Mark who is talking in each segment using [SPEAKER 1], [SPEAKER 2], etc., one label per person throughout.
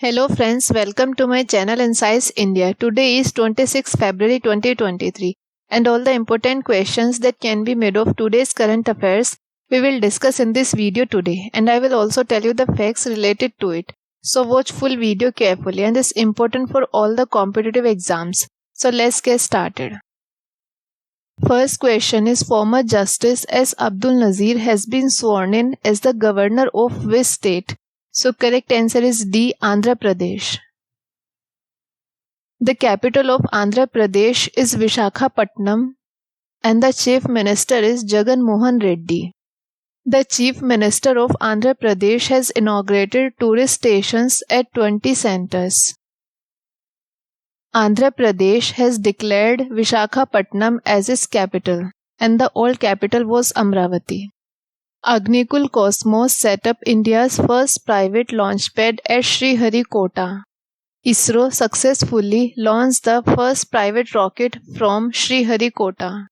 [SPEAKER 1] Hello friends, welcome to my channel Insights India. Today is 26 February 2023 and all the important questions that can be made of today's current affairs we will discuss in this video today, and I will also tell you the facts related to it. So watch full video carefully, and it's important for all the competitive exams. So let's get started. First question is, former Justice S. Abdul Nazir has been sworn in as the governor of which state? So correct answer is D, Andhra Pradesh. The capital of Andhra Pradesh is Visakhapatnam and the chief minister is Jagan Mohan Reddy. The chief minister of Andhra Pradesh has inaugurated tourist stations at 20 centers. Andhra Pradesh has declared Visakhapatnam as its capital, and the old capital was Amravati. Agnikul Cosmos set up India's first private launchpad at Sriharikota. ISRO successfully launched the first private rocket from Sriharikota.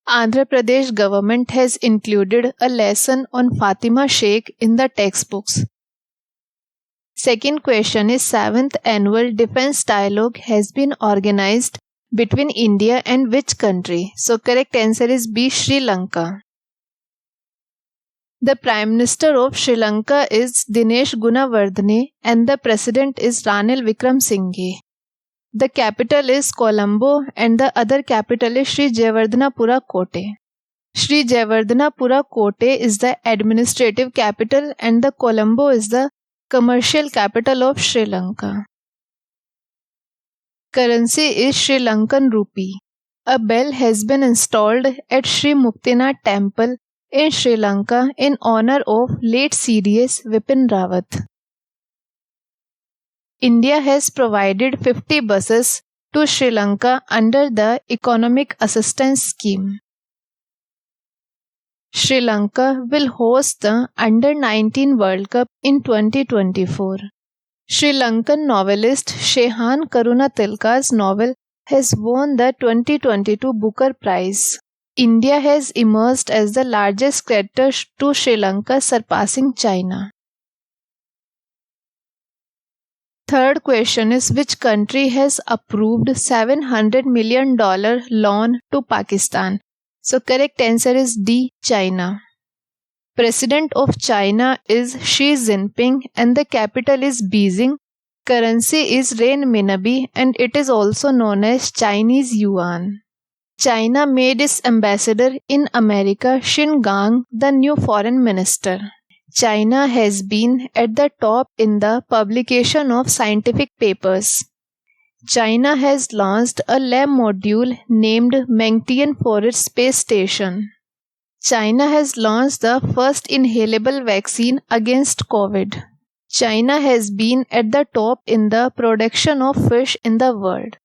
[SPEAKER 1] Andhra Pradesh government has included a lesson on Fatima Sheikh in the textbooks. Second question is, 7th annual defense dialogue has been organized between India and which country? So correct answer is B, Sri Lanka. The Prime Minister of Sri Lanka is Dinesh Gunawardene and the President is Ranil Wickremesinghe. The capital is Colombo and the other capital is Sri Jayawardena Kotte. Sri Jayawardena Kotte is the administrative capital and the Colombo is the commercial capital of Sri Lanka. Currency is Sri Lankan rupee. A bell has been installed at Sri Muktinath Temple in Sri Lanka in honor of late CDS Vipin Rawat. India has provided 50 buses to Sri Lanka under the Economic Assistance Scheme. Sri Lanka will host the Under-19 World Cup in 2024. Sri Lankan novelist Shehan Karunatilka's novel has won the 2022 Booker Prize. India has emerged as the largest creditor to Sri Lanka, surpassing China. Third question is, which country has approved $700 million loan to Pakistan? So correct answer is D, China. President of China is Xi Jinping and the capital is Beijing. Currency is renminbi and it is also known as Chinese yuan. China made its ambassador in America, Xin Gang, the new foreign minister. China has been at the top in the publication of scientific papers. China has launched a lab module named Mengtian for its space station. China has launched the first inhalable vaccine against COVID. China has been at the top in the production of fish in the world.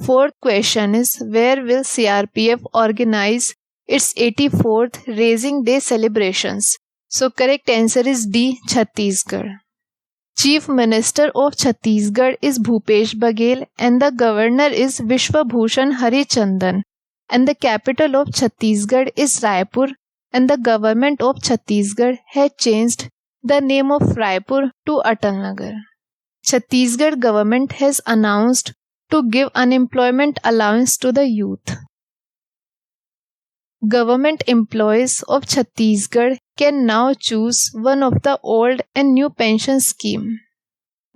[SPEAKER 1] Fourth question is, where will CRPF organize its 84th Raising Day celebrations? So correct answer is D, Chhattisgarh. Chief Minister of Chhattisgarh is Bhupesh Baghel and the Governor is Vishwabhushan Harichandan, and the capital of Chhattisgarh is Raipur, and the government of Chhattisgarh has changed the name of Raipur to Atalnagar. Chhattisgarh government has announced to give unemployment allowance to the youth. Government employees of Chhattisgarh can now choose one of the old and new pension scheme.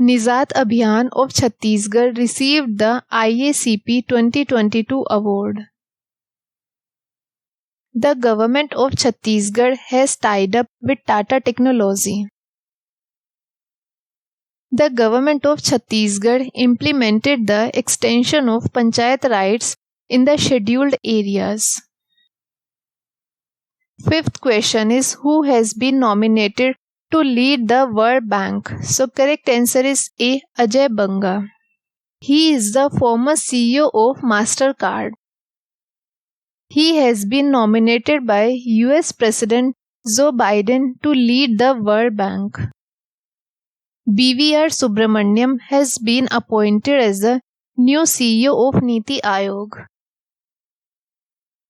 [SPEAKER 1] Nizat Abhiyan of Chhattisgarh received the IACP 2022 award. The government of Chhattisgarh has tied up with Tata Technology. The government of Chhattisgarh implemented the extension of Panchayat rights in the scheduled areas. Fifth question is, who has been nominated to lead the World Bank? So correct answer is A, Ajay Banga. He is the former CEO of MasterCard. He has been nominated by US President Joe Biden to lead the World Bank. BVR Subramaniam has been appointed as the new CEO of Niti Aayog.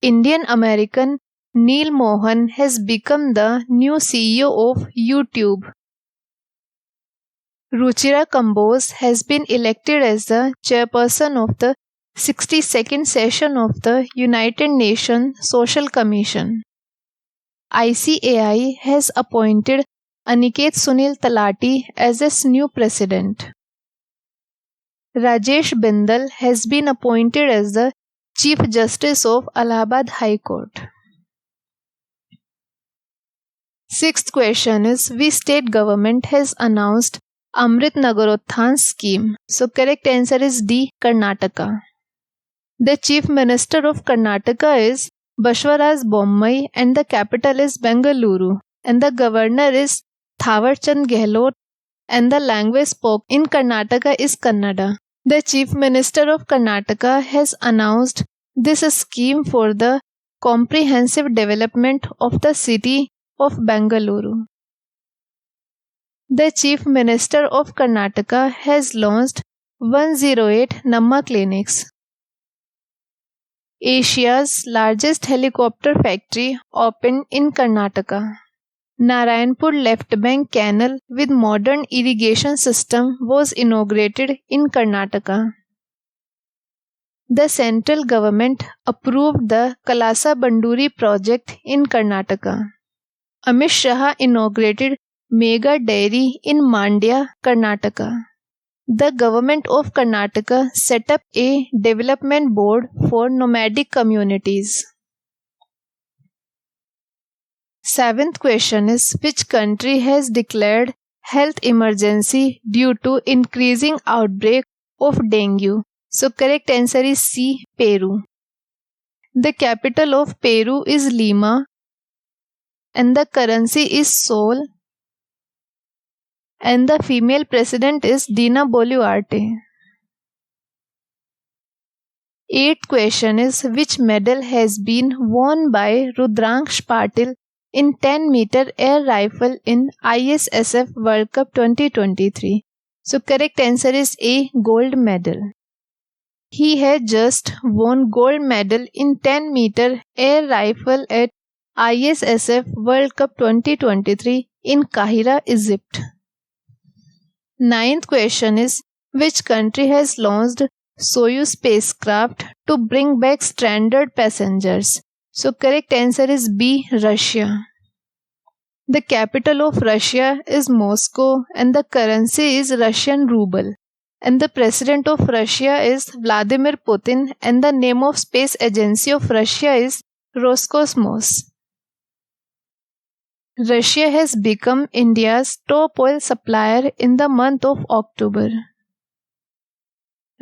[SPEAKER 1] Indian American Neil Mohan has become the new CEO of YouTube. Ruchira Kambose has been elected as the chairperson of the 62nd session of the United Nations Social Commission. ICAI has appointed Aniket Sunil Talati as its new president. Rajesh Bindal has been appointed as the Chief Justice of Allahabad High Court. Sixth question is, which state government has announced Amrit Nagarothan scheme? So correct answer is D, Karnataka. The Chief Minister of Karnataka is Bashwaraj Bommai and the capital is Bengaluru, and the governor is Thawarchand Gehlot, and the language spoken in Karnataka is Kannada. The Chief Minister of Karnataka has announced this scheme for the comprehensive development of the city of Bengaluru. The Chief Minister of Karnataka has launched 108 Namma clinics. Asia's largest helicopter factory opened in Karnataka. Narayanpur Left Bank Canal with modern irrigation system was inaugurated in Karnataka. The central government approved the Kalasa Banduri project in Karnataka. Amit Shah inaugurated Mega Dairy in Mandya, Karnataka. The government of Karnataka set up a development board for nomadic communities. Seventh question is, which country has declared health emergency due to increasing outbreak of dengue? So correct answer is C, Peru. The capital of Peru is Lima and the currency is sol, and the female president is Dina Boluarte. Eighth question is, which medal has been won by Rudraksh Patil in 10-meter air rifle in ISSF World Cup 2023? So correct answer is A, gold medal. He had just won gold medal in 10-meter air rifle at ISSF World Cup 2023 in Kahira, Egypt. Ninth question is, which country has launched Soyuz spacecraft to bring back stranded passengers? So correct answer is B, Russia. The capital of Russia is Moscow and the currency is Russian ruble. And the president of Russia is Vladimir Putin and the name of space agency of Russia is Roscosmos. Russia has become India's top oil supplier in the month of October.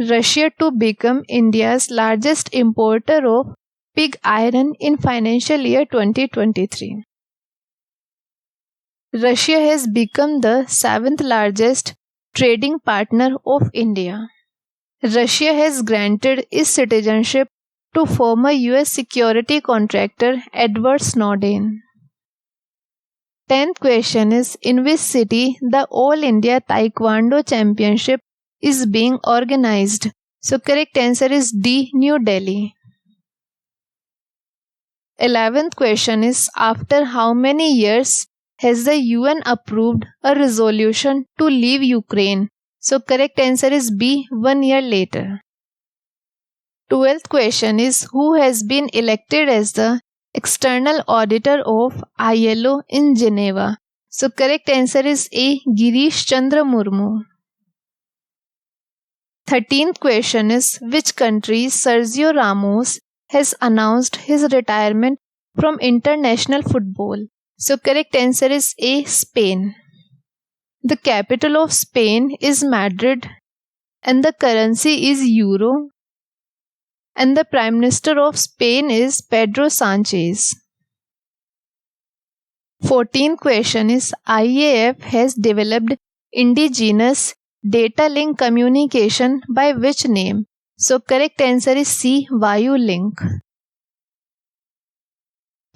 [SPEAKER 1] Russia to become India's largest importer of pig iron in financial year 2023. Russia has become the 7th largest trading partner of India. Russia has granted its citizenship to former US security contractor Edward Snowden. 10th question is, in which city the All India Taekwondo Championship is being organized? So correct answer is D, New Delhi. 11th question is, after how many years has the UN approved a resolution to leave Ukraine? So correct answer is B, 1 year later. 12th question is, who has been elected as the external auditor of ILO in Geneva? So correct answer is A, Girish Chandra Murmu. 13th question is, which country Sergio Ramos has announced his retirement from international football? So correct answer is A, Spain. The capital of Spain is Madrid and the currency is euro, and the Prime Minister of Spain is Pedro Sanchez. 14th question is, IAF has developed indigenous data link communication by which name? So correct answer is C, Vayu Link.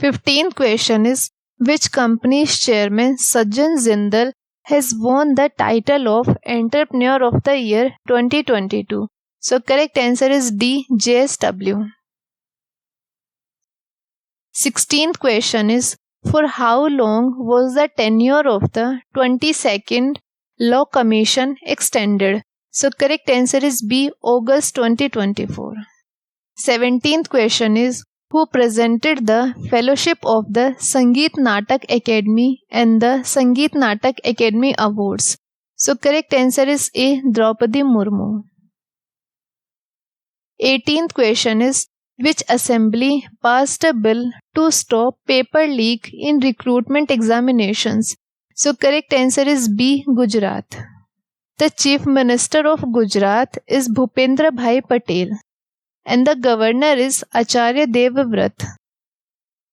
[SPEAKER 1] 15th question is, which company's chairman Sajjan Jindal has won the title of Entrepreneur of the Year 2022? So correct answer is D, JSW. 16th question is, for how long was the tenure of the 22nd Law Commission extended? So correct answer is B, August 2024. 17th question is, who presented the Fellowship of the Sangeet Natak Academy and the Sangeet Natak Academy Awards? So correct answer is A, Draupadi Murmu. 18th question is, which assembly passed a bill to stop paper leak in recruitment examinations? So correct answer is B, Gujarat. The Chief Minister of Gujarat is Bhupendra Bhai Patel and the Governor is Acharya Devvrat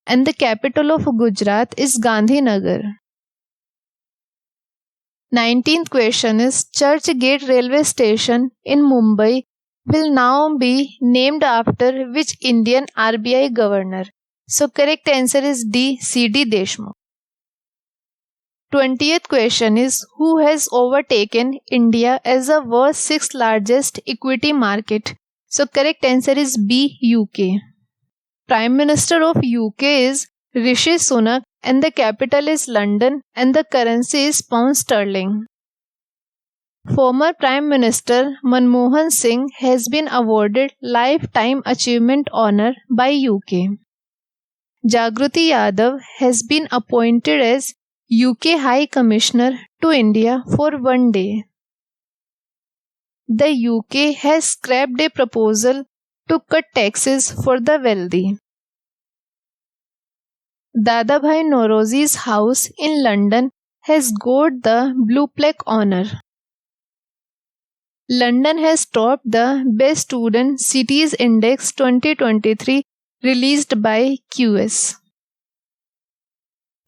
[SPEAKER 1] and the capital of Gujarat is Gandhinagar. 19th question is, Church Gate Railway Station in Mumbai will now be named after which Indian RBI governor? So correct answer is D, C.D. Deshmukh. 20th question is, who has overtaken India as the world's sixth largest equity market? So correct answer is B, UK. Prime Minister of UK is Rishi Sunak and the capital is London and the currency is pound sterling. Former Prime Minister Manmohan Singh has been awarded Lifetime Achievement Honour by UK. Jagruti Yadav has been appointed as UK High Commissioner to India for 1 day. The UK has scrapped a proposal to cut taxes for the wealthy. Dadabhai Naorozi's house in London has got the Blue Plaque honour. London has topped the Best Student Cities Index 2023 released by QS.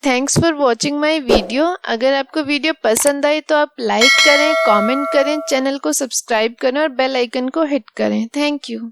[SPEAKER 1] Thanks for watching my video. अगर आपको video पसंद आई तो आप like करें, comment करें, channel को subscribe करें और बेल आइकन को हिट करें। Thank you.